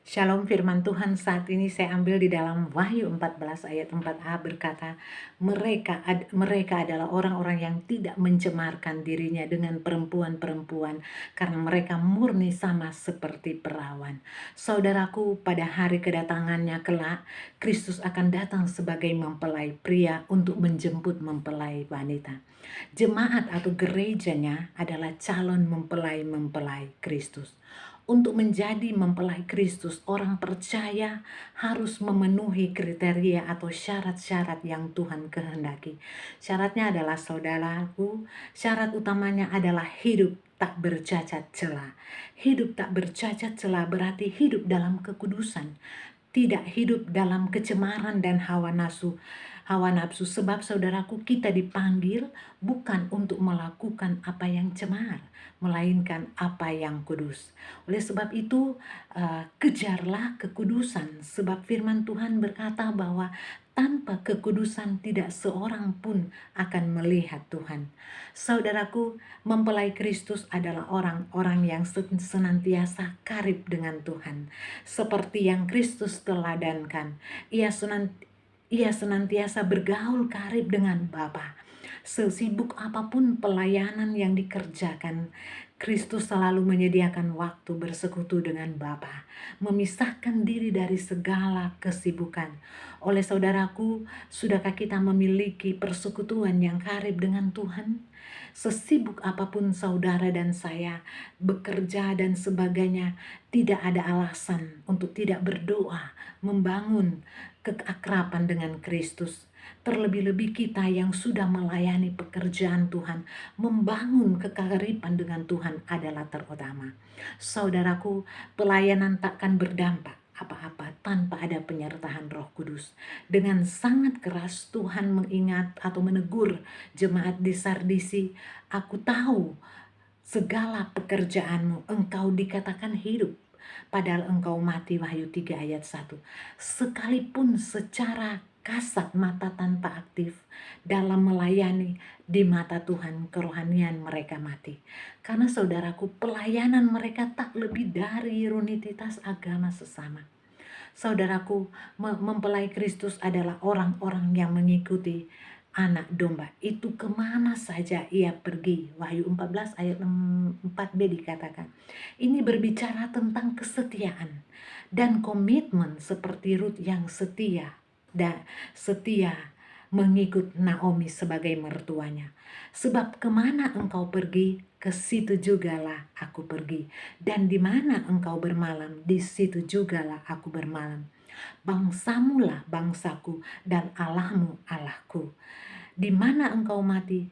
Shalom, firman Tuhan saat ini saya ambil di dalam Wahyu 14 ayat 4a berkata, mereka adalah orang-orang yang tidak mencemarkan dirinya dengan perempuan-perempuan karena mereka murni sama seperti perawan. Saudaraku, pada hari kedatangannya kelak, Kristus akan datang sebagai mempelai pria untuk menjemput mempelai wanita. Jemaat atau gerejanya adalah calon mempelai-mempelai Kristus. Untuk menjadi mempelai Kristus, orang percaya harus memenuhi kriteria atau syarat-syarat yang Tuhan kehendaki. Syaratnya adalah, saudaraku, syarat utamanya adalah hidup tak bercacat celah. Hidup tak bercacat celah berarti hidup dalam kekudusan, tidak hidup dalam kecemaran dan hawa nafsu. Sebab saudaraku, kita dipanggil bukan untuk melakukan apa yang cemar, melainkan apa yang kudus. Oleh sebab itu, kejarlah kekudusan, sebab firman Tuhan berkata bahwa tanpa kekudusan tidak seorang pun akan melihat Tuhan. Saudaraku, mempelai Kristus adalah orang-orang yang senantiasa karib dengan Tuhan, seperti yang Kristus teladankan. Ia senantiasa bergaul karib dengan Bapa. Sesibuk apapun pelayanan yang dikerjakan, Kristus selalu menyediakan waktu bersekutu dengan Bapa, memisahkan diri dari segala kesibukan. Oleh saudaraku, sudahkah kita memiliki persekutuan yang karib dengan Tuhan? Sesibuk apapun saudara dan saya bekerja dan sebagainya, tidak ada alasan untuk tidak berdoa, membangun keakraban dengan Kristus. Terlebih-lebih kita yang sudah melayani pekerjaan Tuhan, membangun kekariban dengan Tuhan adalah terutama. Saudaraku, pelayanan takkan berdampak apa-apa tanpa ada penyertaan Roh Kudus. Dengan sangat keras Tuhan mengingat atau menegur jemaat di Sardisi, aku tahu segala pekerjaanmu, engkau dikatakan hidup, padahal engkau mati. Wahyu 3 ayat 1. Sekalipun secara kasat mata tanpa aktif dalam melayani, di mata Tuhan kerohanian mereka mati. Karena saudaraku, pelayanan mereka tak lebih dari rutinitas agama sesama. Saudaraku, mempelai Kristus adalah orang-orang yang mengikuti anak domba. Itu kemana saja ia pergi. Wahyu 14 ayat 4b dikatakan. Ini berbicara tentang kesetiaan dan komitmen seperti Rut yang setia mengikut Naomi sebagai mertuanya. Sebab kemana engkau pergi, ke situ jugalah aku pergi. Dan di mana engkau bermalam, di situ jugalah aku bermalam. Bangsamulah bangsaku dan Allahmu Allahku. Di mana engkau mati,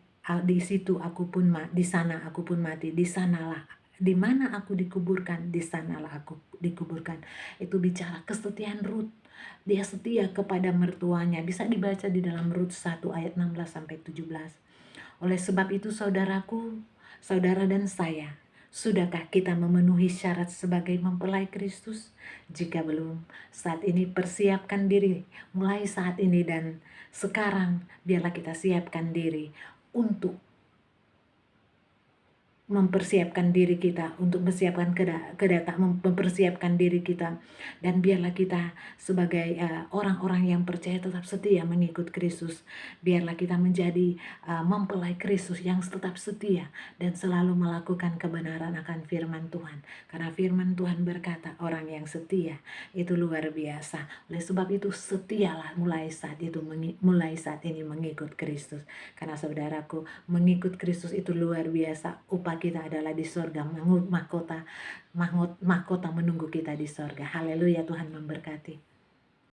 di situ aku pun di sana aku pun mati. Di sanalah, di mana aku dikuburkan, di sanalah aku dikuburkan. Itu bicara kesetiaan Rut. Dia setia kepada mertuanya. Bisa dibaca di dalam Rut 1 ayat 16 sampai 17. Oleh sebab itu, saudaraku, saudara dan saya, sudahkah kita memenuhi syarat sebagai mempelai Kristus? Jika belum, saat ini persiapkan diri. Mulai saat ini dan sekarang, biarlah kita siapkan diri untuk mempersiapkan diri kita, untuk mempersiapkan diri kita, dan biarlah kita sebagai orang-orang yang percaya tetap setia mengikut Kristus. Biarlah kita menjadi mempelai Kristus yang tetap setia dan selalu melakukan kebenaran akan firman Tuhan, karena firman Tuhan berkata orang yang setia itu luar biasa. Oleh sebab itu, setialah mulai saat ini mengikut Kristus, karena saudaraku, mengikut Kristus itu luar biasa. Upah kita adalah di sorga, mahkota menunggu kita di sorga. Haleluya, Tuhan memberkati.